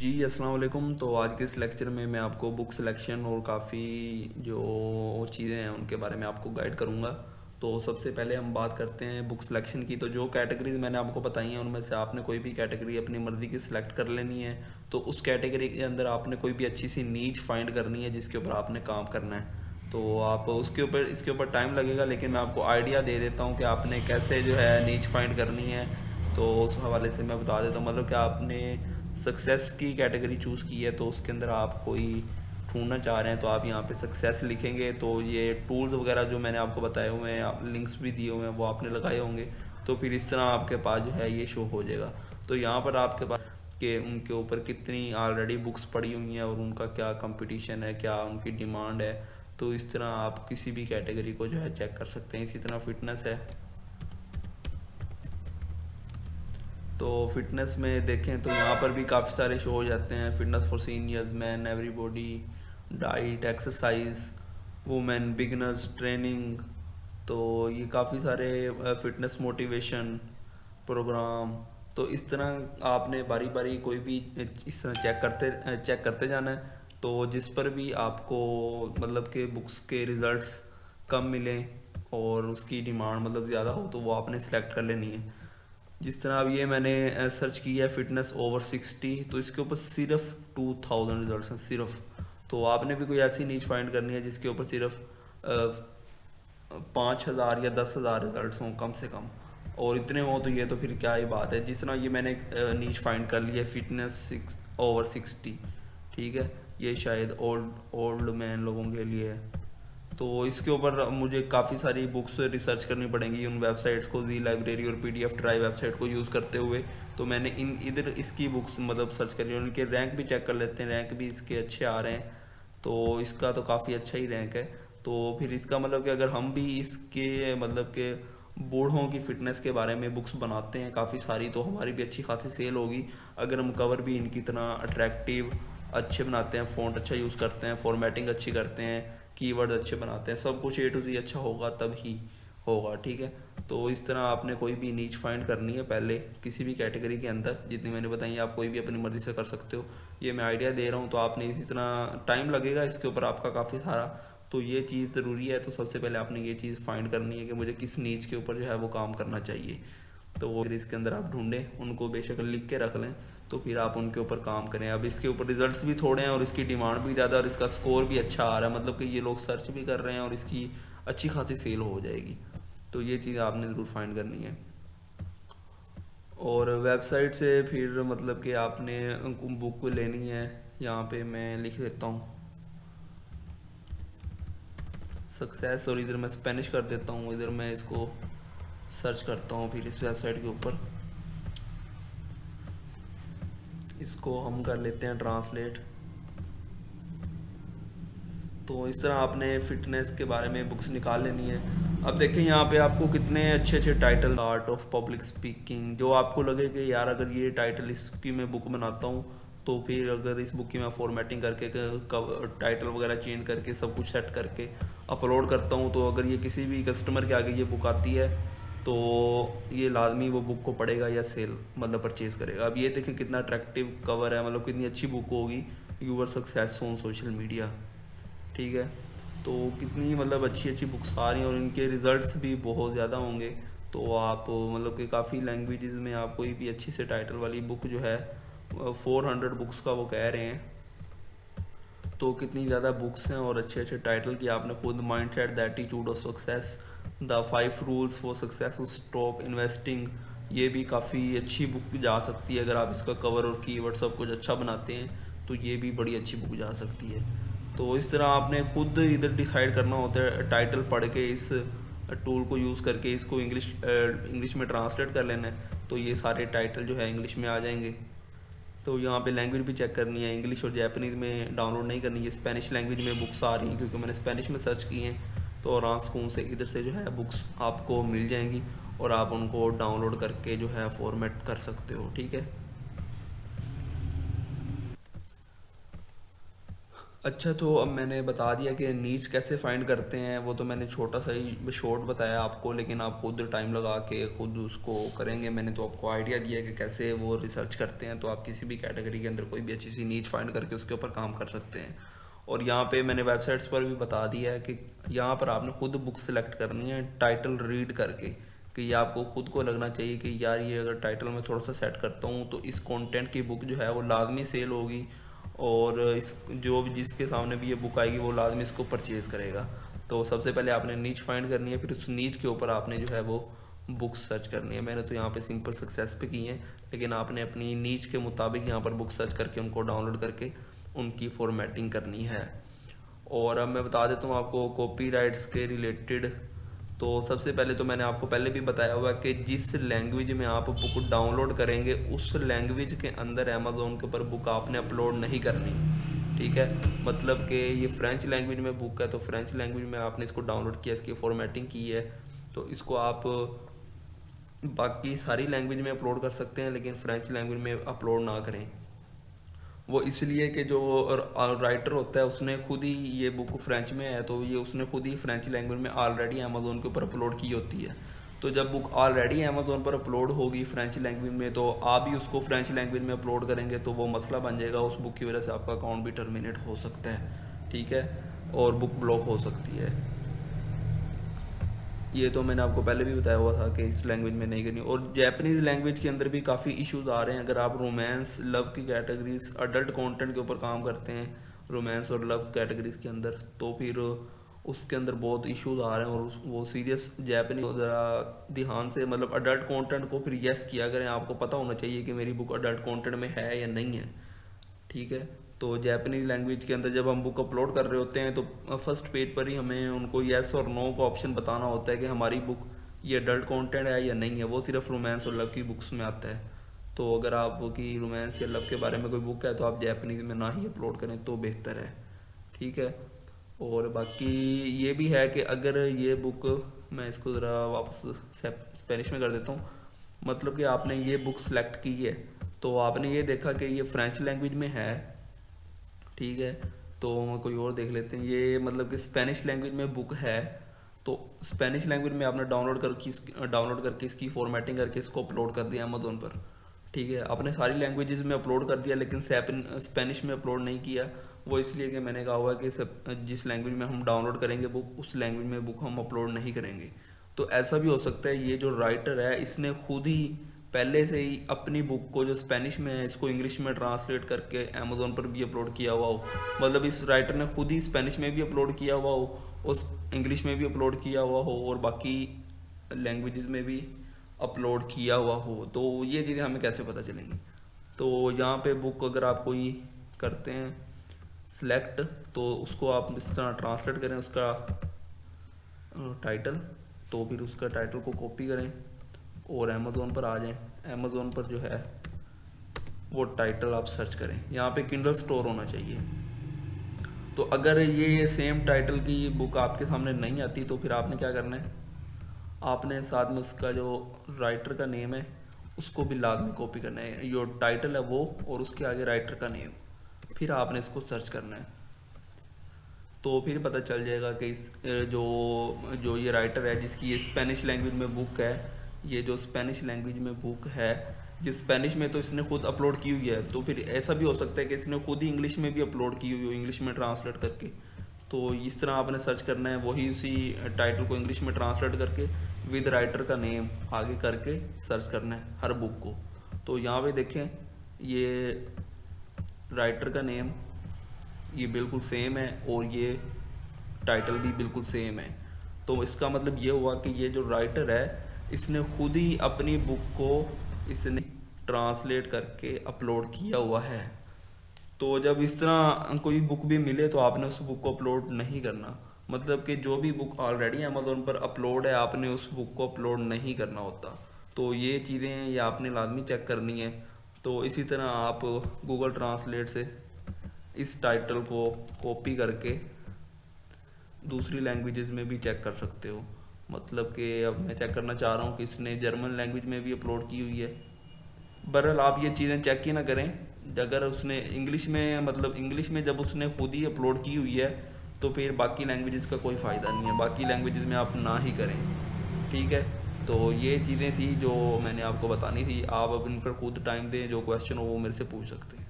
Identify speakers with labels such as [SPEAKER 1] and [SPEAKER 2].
[SPEAKER 1] जी अस्सलाम वालेकुम। तो आज के इस लेक्चर में मैं आपको बुक सिलेक्शन और काफ़ी जो चीज़ें हैं उनके बारे में आपको गाइड करूँगा। तो सबसे पहले हम बात करते हैं बुक सिलेक्शन की। तो जो कैटेगरीज मैंने आपको बताई हैं उनमें से आपने कोई भी कैटेगरी अपनी मर्ज़ी की सिलेक्ट कर लेनी है। तो उस कैटेगरी के अंदर आपने कोई भी अच्छी सी नीच फाइंड करनी है जिसके ऊपर आपने काम करना है। तो आप उसके ऊपर इसके ऊपर टाइम लगेगा, लेकिन मैं आपको आइडिया दे देता हूँ कि आपने कैसे जो है नीच फाइंड करनी है। तो उस हवाले से मैं बता देता हूँ, मतलब कि आपने सक्सेस की कैटेगरी चूज़ की है तो उसके अंदर आप कोई ढूंढना चाह रहे हैं तो आप यहाँ पे सक्सेस लिखेंगे। तो ये टूल्स वगैरह जो मैंने आपको बताए हुए हैं, आप लिंक्स भी दिए हुए हैं वो आपने लगाए होंगे। तो फिर इस तरह आपके पास जो है ये शो हो जाएगा। तो यहाँ पर आपके पास कि उनके ऊपर कितनी ऑलरेडी बुक्स पड़ी हुई हैं और उनका क्या कंपटीशन है, क्या उनकी डिमांड है। तो इस तरह आप किसी भी कैटेगरी को जो है चेक कर सकते हैं। इसी तरह फिटनेस है, तो फिटनेस में देखें तो यहाँ पर भी काफ़ी सारे शो हो जाते हैं। Fitness for seniors, man, everybody, diet, exercise, women, beginners, training. तो ये काफ़ी सारे फिटनेस मोटिवेशन प्रोग्राम। तो इस तरह आपने बारी बारी कोई भी इस तरह चेक करते जाना है। तो जिस पर भी आपको मतलब कि बुक्स के रिज़ल्ट्स कम मिलें और उसकी डिमांड मतलब ज़्यादा हो तो वो आपने सेलेक्ट कर लेनी है। जिस तरह अब ये मैंने सर्च किया है फिटनेस ओवर 60, तो इसके ऊपर सिर्फ 2000 रिजल्ट हैं सिर्फ। तो आपने भी कोई ऐसी नीच फाइंड करनी है जिसके ऊपर सिर्फ 5000 या 10,000 रिजल्ट हों कम से कम, और इतने हों तो ये तो फिर क्या ही बात है। जिस तरह ये मैंने नीच फाइंड कर लिया है फिटनेस सिक्स ओवर 60, ठीक है। ये शायद ओल्ड ओल्ड मैन लोगों के लिए है। तो इसके ऊपर मुझे काफ़ी सारी बुक्स रिसर्च करनी पड़ेंगी उन वेबसाइट्स को, जी लाइब्रेरी और पीडीएफ ड्राइव वेबसाइट को यूज़ करते हुए। तो मैंने इन इधर इसकी बुक्स मतलब सर्च करी, उनके रैंक भी चेक कर लेते हैं। रैंक भी इसके अच्छे आ रहे हैं, तो इसका तो काफ़ी अच्छा ही रैंक है। तो फिर इसका मतलब कि अगर हम भी इसके मतलब के बूढ़ों की फ़िटनेस के बारे में बुक्स बनाते हैं काफ़ी सारी, तो हमारी भी अच्छी खासी सेल होगी। अगर हम कवर भी इनकी तरह अट्रैक्टिव अच्छे बनाते हैं, फ़ॉन्ट अच्छा यूज़ करते हैं, फॉर्मेटिंग अच्छी करते हैं, कीवर्ड अच्छे बनाते हैं, सब कुछ ए टू जी अच्छा होगा तब ही होगा, ठीक है। तो इस तरह आपने कोई भी नीच फाइंड करनी है पहले किसी भी कैटेगरी के अंदर, जितनी मैंने बताई आप कोई भी अपनी मर्ज़ी से कर सकते हो। ये मैं आइडिया दे रहा हूँ, तो आपने इसी तरह टाइम लगेगा इसके ऊपर आपका काफ़ी सारा। तो ये चीज़ ज़रूरी है। तो सबसे पहले आपने ये चीज़ फाइंड करनी है कि मुझे किस नीच के ऊपर जो है वो काम करना चाहिए। तो वो फिर इसके अंदर आप ढूंढें, उनको बेशक लिख के रख लें, तो फिर आप उनके ऊपर काम करें। अब इसके ऊपर रिजल्ट्स भी थोड़े हैं और इसकी डिमांड भी ज़्यादा और इसका स्कोर भी अच्छा आ रहा है, मतलब कि ये लोग सर्च भी कर रहे हैं और इसकी अच्छी खासी सेल हो जाएगी। तो ये चीज़ आपने ज़रूर फाइंड करनी है। और वेबसाइट से फिर मतलब कि आपने बुक लेनी है। यहाँ पे मैं लिख देता हूँ सक्सेस, और इधर मैं स्पेनिश कर देता हूँ, इधर मैं इसको सर्च करता हूँ फिर इस वेबसाइट के ऊपर। इसको हम कर लेते हैं ट्रांसलेट। तो इस तरह आपने फ़िटनेस के बारे में बुक्स निकाल लेनी है। अब देखें यहाँ पे आपको कितने अच्छे अच्छे title, art of public speaking, जो आपको लगे कि यार अगर ये टाइटल इसकी मैं बुक बनाता हूँ तो फिर अगर इस बुक की मैं फॉर्मेटिंग करके टाइटल वगैरह चेंज करके सब कुछ सेट करके अपलोड करता हूँ, तो अगर ये किसी भी कस्टमर के आगे ये बुक आती है तो ये लाजमी वो बुक को पढ़ेगा या सेल मतलब परचेज़ करेगा। अब ये देखें कितना अट्रैक्टिव कवर है, मतलब कितनी अच्छी बुक होगी, your success on social media, ठीक है। तो कितनी मतलब अच्छी अच्छी बुक्स आ रही हैं और इनके रिज़ल्ट्स भी बहुत ज़्यादा होंगे। तो आप मतलब कि काफ़ी लैंग्वेजेस में आप कोई भी अच्छी से टाइटल वाली बुक जो है 400 बुक्स का वो कह रहे हैं। तो कितनी ज़्यादा बुक्स हैं और अच्छे अच्छे टाइटल की आपने खुद mind set, the attitude of success, the 5 rules for successful stock investing, ये भी काफ़ी अच्छी बुक जा सकती है। अगर आप इसका कवर और कीवर्ड सब कुछ अच्छा बनाते हैं तो ये भी बड़ी अच्छी बुक जा सकती है। तो इस तरह आपने खुद इधर डिसाइड करना होता है, टाइटल पढ़ के इस टूल को यूज़ करके इसको इंग्लिश में ट्रांसलेट कर लेना है, तो ये सारे टाइटल जो है इंग्लिश में आ जाएंगे। तो यहाँ पे लैंग्वेज भी चेक करनी है, इंग्लिश और जैपनीज़ में डाउनलोड नहीं करनी है, स्पेनिश लैंग्वेज में बुक्स आ रही हैं क्योंकि मैंने स्पेनिश में सर्च की हैं। तो आराम सुकून से इधर से जो है बुक्स आपको मिल जाएंगी और आप उनको डाउनलोड करके जो है फॉर्मेट कर सकते हो, ठीक है। अच्छा, तो अब मैंने बता दिया कि नीच कैसे फाइंड करते हैं, वो तो मैंने छोटा सा ही शॉर्ट बताया आपको, लेकिन आप खुद टाइम लगा के खुद उसको करेंगे। मैंने तो आपको आइडिया दिया कि कैसे वो रिसर्च करते हैं, तो आप किसी भी कैटेगरी के अंदर कोई भी अच्छी सी नीच फाइंड करके उसके ऊपर काम कर सकते हैं। और यहाँ पे मैंने वेबसाइट्स पर भी बता दिया है कि यहाँ पर आपने खुद बुक सेलेक्ट करनी है टाइटल रीड करके, कि ये आपको खुद को लगना चाहिए कि यार ये अगर टाइटल मैं थोड़ा सा सेट करता हूँ तो इस कंटेंट की बुक जो है वो लाजमी सेल होगी, और इस जो भी जिसके सामने भी ये बुक आएगी वो लाजमी इसको परचेज़ करेगा। तो सबसे पहले आपने नीच फाइंड करनी है, फिर उस नीच के ऊपर आपने जो है वो बुक सर्च करनी है। मैंने तो यहाँ पे सिंपल सक्सेस पे की है, लेकिन आपने अपनी नीच के मुताबिक यहाँ पर बुक सर्च करके उनको डाउनलोड करके उनकी फॉर्मेटिंग करनी है। और अब मैं बता देता हूँ आपको कॉपीराइट्स के रिलेटेड। तो सबसे पहले तो मैंने आपको पहले भी बताया हुआ है कि जिस लैंग्वेज में आप बुक डाउनलोड करेंगे उस लैंग्वेज के अंदर अमेज़ोन के ऊपर बुक आपने अपलोड नहीं करनी। ठीक है, मतलब कि ये फ्रेंच लैंग्वेज में बुक है तो फ्रेंच लैंग्वेज में आपने इसको डाउनलोड किया, इसकी फॉर्मेटिंग की है, तो इसको आप बाकी सारी लैंग्वेज में अपलोड कर सकते हैं, लेकिन फ्रेंच लैंग्वेज में अपलोड ना करें। वो इसलिए कि जो राइटर होता है उसने खुद ही ये बुक फ्रेंच में है, तो ये उसने खुद ही फ्रेंच लैंग्वेज में ऑलरेडी अमेज़ोन के ऊपर अपलोड की होती है। तो जब बुक ऑलरेडी अमेज़ोन पर अपलोड होगी फ्रेंच लैंग्वेज में, तो आप भी उसको फ्रेंच लैंग्वेज में अपलोड करेंगे तो वो मसला बन जाएगा, उस बुक की वजह से आपका अकाउंट भी टर्मिनेट हो सकता है। ठीक है, और बुक ब्लॉक हो सकती है। ये तो मैंने आपको पहले भी बताया हुआ था कि इस लैंग्वेज में नहीं करनी। और जैपनीज़ लैंग्वेज के अंदर भी काफ़ी इश्यूज आ रहे हैं। अगर आप रोमांस लव की कैटेगरीज अडल्ट कंटेंट के ऊपर काम करते हैं रोमांस और लव कैटेगरीज के अंदर, तो फिर उसके अंदर बहुत इश्यूज आ रहे हैं, और वो सीरियस जैपनीज ज़रा ध्यान से मतलब अडल्ट कंटेंट को फिर यस किया करें। आपको पता होना चाहिए कि मेरी बुक अडल्ट कंटेंट में है या नहीं है। ठीक है, तो जैपनीज लैंग्वेज के अंदर जब हम बुक अपलोड कर रहे होते हैं तो फर्स्ट पेज पर ही हमें उनको येस और नो का ऑप्शन बताना होता है कि हमारी बुक ये अडल्ट कंटेंट है या नहीं है। वो सिर्फ रोमांस और लव की बुक्स में आता है। तो अगर आपकी रोमांस या लव के बारे में कोई बुक है तो आप जैपनीज में ना ही अपलोड करें तो बेहतर है। ठीक है, और बाकी ये भी है कि अगर ये बुक, मैं इसको ज़रा वापस स्पेनिश में कर देता हूँ। मतलब कि आपने ये बुक सेलेक्ट की है तो आपने ये देखा कि ये फ्रेंच लैंग्वेज में है। ठीक है, तो हम कोई और देख लेते हैं। ये मतलब कि स्पेनिश लैंग्वेज में बुक है, तो स्पेनिश लैंग्वेज में आपने डाउनलोड करके इसकी फॉर्मेटिंग करके इसको अपलोड कर दिया अमेजोन पर। ठीक है, आपने सारी लैंग्वेजेस में अपलोड कर दिया लेकिन स्पेनिश में अपलोड नहीं किया। वो इसलिए कि मैंने कहा हुआ है कि जिस लैंग्वेज में हम डाउनलोड करेंगे बुक उस लैंग्वेज में बुक हम अपलोड नहीं करेंगे। तो ऐसा भी हो सकता है ये जो राइटर है इसने खुद ही पहले से ही अपनी बुक को जो स्पेनिश में है इसको इंग्लिश में ट्रांसलेट करके अमेजोन पर भी अपलोड किया हुआ हो। मतलब इस राइटर ने खुद ही स्पेनिश में भी अपलोड किया हुआ हो, उस इंग्लिश में भी अपलोड किया हुआ हो, और बाकी लैंग्वेजेस में भी अपलोड किया हुआ हो। तो ये चीज़ें हमें कैसे पता चलेंगी? तो यहाँ पे बुक अगर आप कोई करते हैं सिलेक्ट, तो उसको आप इस तरह ट्रांसलेट करें उसका टाइटल, तो फिर उसका टाइटल को कॉपी करें और अमेज़ोन पर आ जाएं। अमेज़ोन पर जो है वो टाइटल आप सर्च करें, यहाँ पे किंडल स्टोर होना चाहिए। तो अगर ये सेम टाइटल की बुक आपके सामने नहीं आती तो फिर आपने क्या करना है, आपने साथ में उसका जो राइटर का नेम है उसको भी लाजमी कॉपी करना है। जो टाइटल है वो और उसके आगे राइटर का नेम, फिर आपने इसको सर्च करना है। तो फिर पता चल जाएगा कि इस जो जो ये राइटर है जिसकी ये स्पेनिश लैंग्वेज में बुक है, ये जो स्पेनिश लैंग्वेज में बुक है, ये स्पेनिश में तो इसने खुद अपलोड की हुई है। तो फिर ऐसा भी हो सकता है कि इसने खुद ही इंग्लिश में भी अपलोड की हुई हो, इंग्लिश में ट्रांसलेट करके। तो इस तरह आपने सर्च करना है, वही उसी टाइटल को इंग्लिश में ट्रांसलेट करके विद राइटर का नेम आगे करके सर्च करना है हर बुक को। तो यहाँ पे देखें ये राइटर का नेम ये बिल्कुल सेम है और ये टाइटल भी बिल्कुल सेम है। तो इसका मतलब ये हुआ कि ये जो राइटर है इसने खुद ही अपनी बुक को इसने ट्रांसलेट करके अपलोड किया हुआ है। तो जब इस तरह कोई बुक भी मिले तो आपने उस बुक को अपलोड नहीं करना। मतलब कि जो भी बुक ऑलरेडी अमेज़ोन पर अपलोड है आपने उस बुक को अपलोड नहीं करना होता। तो ये चीज़ें ये आपने लाजमी चेक करनी है। तो इसी तरह आप गूगल ट्रांसलेट से इस टाइटल को कॉपी करके दूसरी लैंग्वेजेस में भी चेक कर सकते हो। मतलब कि अब मैं चेक करना चाह रहा हूँ कि इसने जर्मन लैंग्वेज में भी अपलोड की हुई है। बहरहाल आप ये चीज़ें चेक ही ना करें, अगर उसने इंग्लिश में, मतलब इंग्लिश में जब उसने खुद ही अपलोड की हुई है तो फिर बाकी लैंग्वेजेस का कोई फ़ायदा नहीं है, बाकी लैंग्वेजेस में आप ना ही करें। ठीक है, तो ये चीज़ें थी जो मैंने आपको बतानी थी। आप अब इन पर खुद टाइम दें, जो क्वेश्चन हो वो मेरे से पूछ सकते हैं।